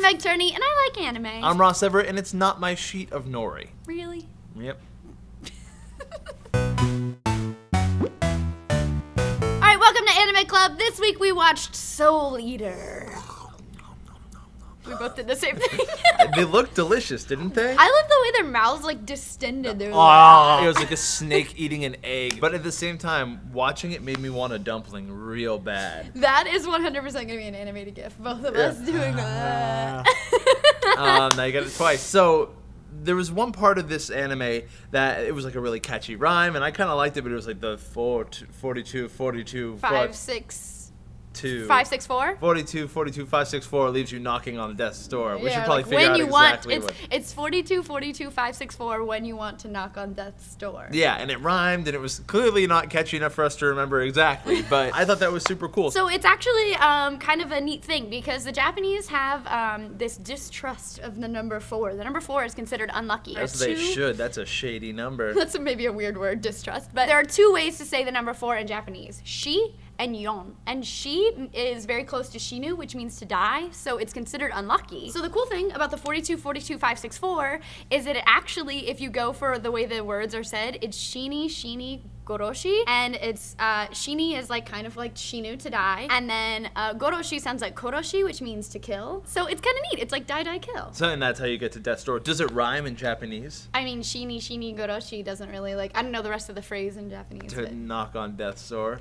Meg Turney, and I like anime. I'm Ross Everett, and it's not my sheet of nori. Really? Yep. Alright, welcome to Anime Club. This week we watched Soul Eater. We both did the same thing. They looked delicious, didn't they? I love the way their mouths like distended. They were It was like a snake eating an egg. But at the same time, watching it made me want a dumpling real bad. That is 100% going to be an animated gif. Both of us doing that. Now you got it twice. So there was one part of this anime that it was like a really catchy rhyme, and I kind of liked it, but it was like the 42, 5, 6, 2. 5, 6, 4? 42, 5, 6, 4 leaves you knocking on death's door. We should probably like figure out exactly what. It's 42, 5, 6, 4 when you want to knock on death's door. Yeah, and it rhymed, and it was clearly not catchy enough for us to remember exactly, but I thought that was super cool. So it's actually kind of a neat thing because the Japanese have this distrust of the number 4. The number 4 is considered unlucky. As they should. That's a shady number. That's maybe a weird word, distrust. But there are 2 ways to say the number 4 in Japanese. Shi and yon. And shi is very close to shinu, which means to die, so it's considered unlucky. So the cool thing about the 42, 5, 6, 4 is that it actually, if you go for the way the words are said, it's shini, goroshi, and it's shini is like kind of like shinu, to die, and then goroshi sounds like koroshi, which means to kill. So it's kind of neat. It's like die, kill. So and that's how you get to death's door. Does it rhyme in Japanese? I mean, shini, goroshi doesn't really like, I don't know the rest of the phrase in Japanese. To knock on death's door?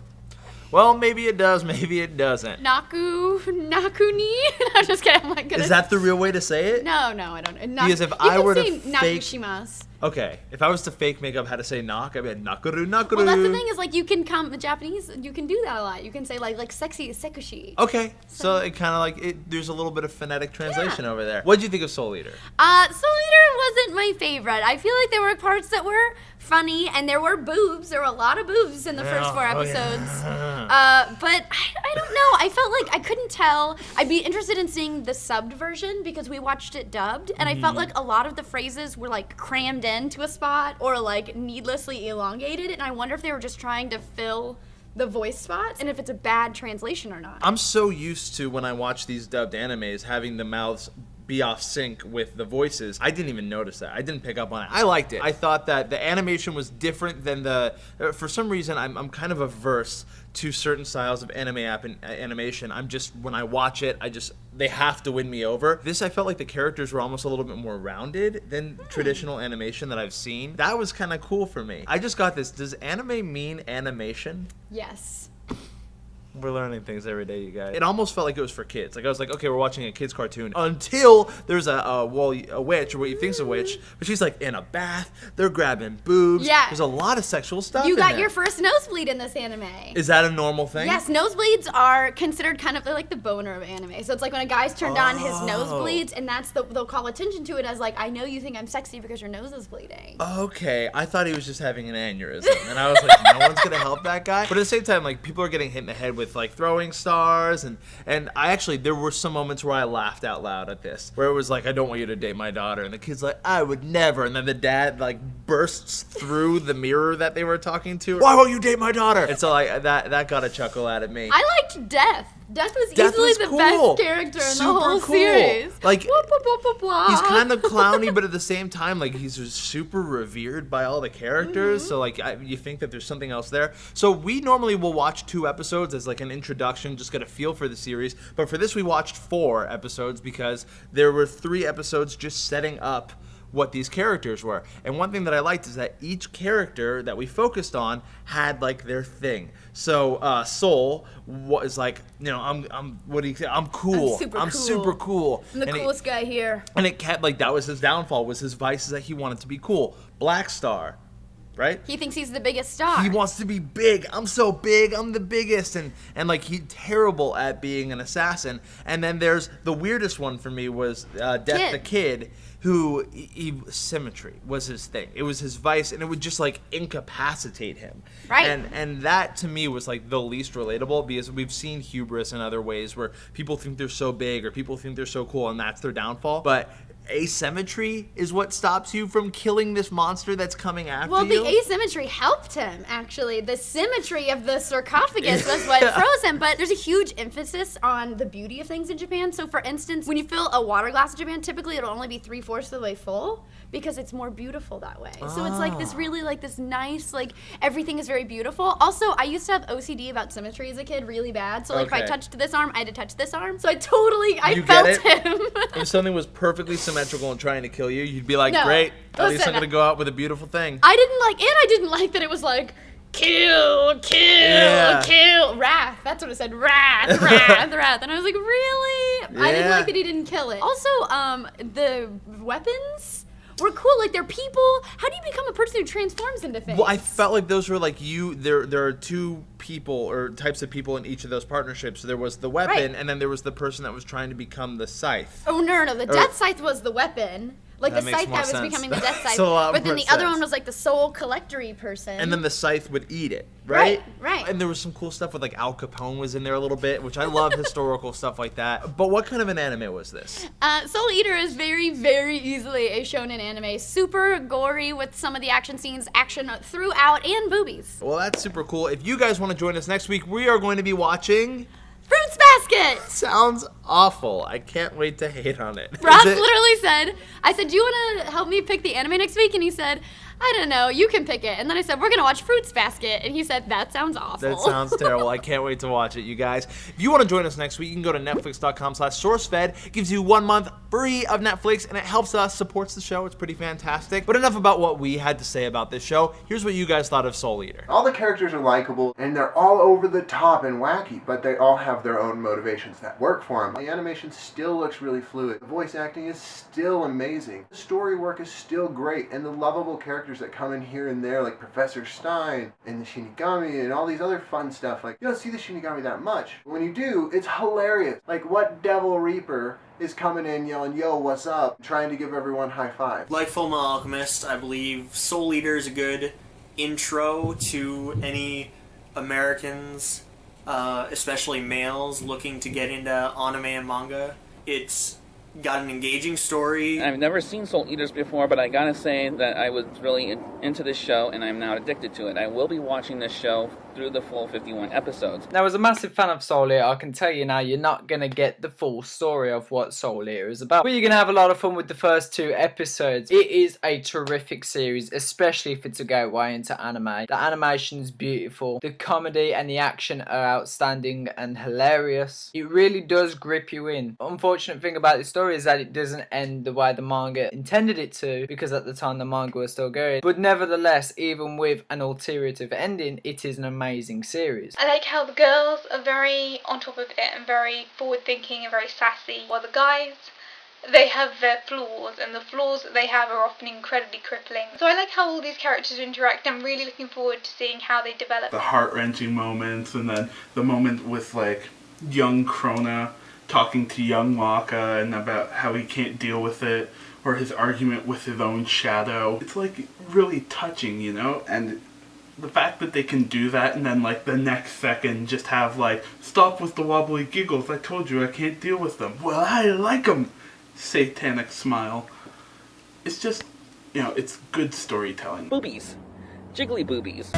Well, maybe it does, maybe it doesn't. Nakuni? I'm just kidding. I'm like, Is that the real way to say it? No, I don't know. Because if I were to fake... nakushimasu. Okay, if I was to fake make up how to say knock, I'd be like, nakuru. Well, that's the thing is, like, you can come, the Japanese, you can do that a lot. You can say, like sexy is sekushi. Okay, so it kind of like, there's a little bit of phonetic translation over there. What did you think of Soul Eater? Soul Eater wasn't my favorite. I feel like there were parts that were funny, and there were boobs. There were a lot of boobs in the first 4 episodes. But I don't know. I felt like I couldn't tell. I'd be interested in seeing the subbed version because we watched it dubbed, and I felt like a lot of the phrases were like crammed into a spot or like needlessly elongated, and I wonder if they were just trying to fill the voice spots and if it's a bad translation or not. I'm so used to when I watch these dubbed animes having the mouths be off sync with the voices. I didn't even notice that. I didn't pick up on it. I liked it. I thought that the animation was different than for some reason, I'm kind of averse to certain styles of animation. I'm just, when I watch it, they have to win me over. This, I felt like the characters were almost a little bit more rounded than traditional animation that I've seen. That was kind of cool for me. I just got this. Does anime mean animation? Yes. We're learning things every day, you guys. It almost felt like it was for kids. Like I was like, okay, we're watching a kid's cartoon until there's a witch, or what you think's a witch, but she's like in a bath. They're grabbing boobs. Yeah. There's a lot of sexual stuff. You in got there. your first nosebleed in this anime. Is that a normal thing? Yes, nosebleeds are considered kind of, they're like the boner of anime. So it's like when a guy's turned on his nosebleeds, and they'll call attention to it as like, I know you think I'm sexy because your nose is bleeding. Okay, I thought he was just having an aneurysm, and I was like, no one's gonna help that guy. But at the same time, like, people are getting hit in the head with like throwing stars, and I actually, there were some moments where I laughed out loud at this, where it was like, I don't want you to date my daughter, and the kid's like, I would never, and then the dad like bursts through the mirror that they were talking to. Why won't you date my daughter? And so like that got a chuckle out of me. I liked Death. Death was easily the cool. best character in the whole series. Like, Blah. he's kind of clowny, but at the same time, like, he's just super revered by all the characters. So, like, you think that there's something else there. So we normally will watch 2 episodes as, like, an introduction, just get a feel for the series. But for this, we watched 4 episodes because there were 3 episodes just setting up what these characters were. And one thing that I liked is that each character that we focused on had like their thing. So Soul was like, you know, I'm what do you say? I'm cool. I'm super cool. I'm the coolest guy here. And it kept like, that was his downfall, was his vice, is that he wanted to be cool. Black Star, right? He thinks he's the biggest star. He wants to be big. I'm so big. I'm the biggest. And like, he's terrible at being an assassin. And then there's the weirdest one for me was Death the Kid, who symmetry was his thing. It was his vice, and it would just like incapacitate him. Right. And that to me was like the least relatable, because we've seen hubris in other ways where people think they're so big or people think they're so cool and that's their downfall. But asymmetry is what stops you from killing this monster that's coming after Well, you? the asymmetry helped him, actually. The symmetry of the sarcophagus was what froze him. But there's a huge emphasis on the beauty of things in Japan. So, for instance, when you fill a water glass in Japan, typically it'll only be 3/4 of the way full because it's more beautiful that way. So it's like this really, like, this nice, like, everything is very beautiful. Also, I used to have OCD about symmetry as a kid really bad. So, like, if I touched this arm, I had to touch this arm. So I felt him. If something was perfectly symmetrical and trying to kill you, you'd be like, No. great, at least I'm Listen, going to go out with a beautiful thing. I didn't like that it was like, kill, wrath. That's what it said, wrath. And I was like, really? I didn't like that he didn't kill it. Also, the weapons were cool. Like, they're people. How do you become a person who transforms into things? Well, I felt like those were like there are two people or types of people in each of those partnerships. So there was the weapon, Right. and then there was the person that was trying to become the scythe. Oh, no. The Death Scythe was the weapon. Like, That the makes scythe more guy was sense. becoming the Death Scythe. So a lot but then more the other sense. one was like the soul collector-y person. And then the scythe would eat it, right? Right. And there was some cool stuff with like Al Capone was in there a little bit, which I love historical stuff like that. But what kind of an anime was this? Soul Eater is very, very easily a shonen anime. Super gory with some of the action scenes, action throughout, and boobies. Well, that's super cool. If you guys want to join us next week, we are going to be watching... Fruits Basket! Sounds awful. I can't wait to hate on it. Ross Is it- literally said, I said, do you want to help me pick the anime next week? And he said, I don't know, you can pick it. And then I said, we're going to watch Fruits Basket. And he said, that sounds awful. That sounds terrible. I can't wait to watch it, you guys. If you want to join us next week, you can go to netflix.com/sourcefed. It gives you 1 month free of Netflix, and it helps us, supports the show. It's pretty fantastic. But enough about what we had to say about this show. Here's what you guys thought of Soul Eater. All the characters are likable, and they're all over the top and wacky, but they all have their own motivations that work for them. The animation still looks really fluid. The voice acting is still amazing. The story work is still great, and the lovable characters that come in here and there, like Professor Stein and the Shinigami and all these other fun stuff. Like, you don't see the Shinigami that much. But when you do, it's hilarious. Like, what Devil Reaper is coming in yelling, yo, what's up? Trying to give everyone high fives. Like Fullmetal Alchemist, I believe Soul Eater is a good intro to any Americans, especially males, looking to get into anime and manga. It's got an engaging story. I've never seen Soul Eaters before, but I gotta say that I was really into this show, and I'm now addicted to it. I will be watching this show through the full 51 episodes. Now, as a massive fan of Soul Eater, I can tell you now you're not going to get the full story of what Soul Eater is about. But you're going to have a lot of fun with the first 2 episodes. It is a terrific series, especially if it's a gateway into anime. The animation is beautiful. The comedy and the action are outstanding and hilarious. It really does grip you in. The unfortunate thing about this story is that it doesn't end the way the manga intended it to, because at the time the manga was still going. But nevertheless, even with an alternative ending, it is an amazing series. I like how the girls are very on top of it and very forward thinking and very sassy, while the guys, they have their flaws, and the flaws that they have are often incredibly crippling. So I like how all these characters interact. I'm really looking forward to seeing how they develop. The heart-wrenching moments, and then the moment with like young Krona talking to young Waka and about how he can't deal with it, or his argument with his own shadow. It's like really touching, you know? And the fact that they can do that and then like the next second just have like, stop with the wobbly giggles, I told you I can't deal with them. Well, I like them. Satanic smile. It's just, you know, it's good storytelling. Boobies. Jiggly boobies.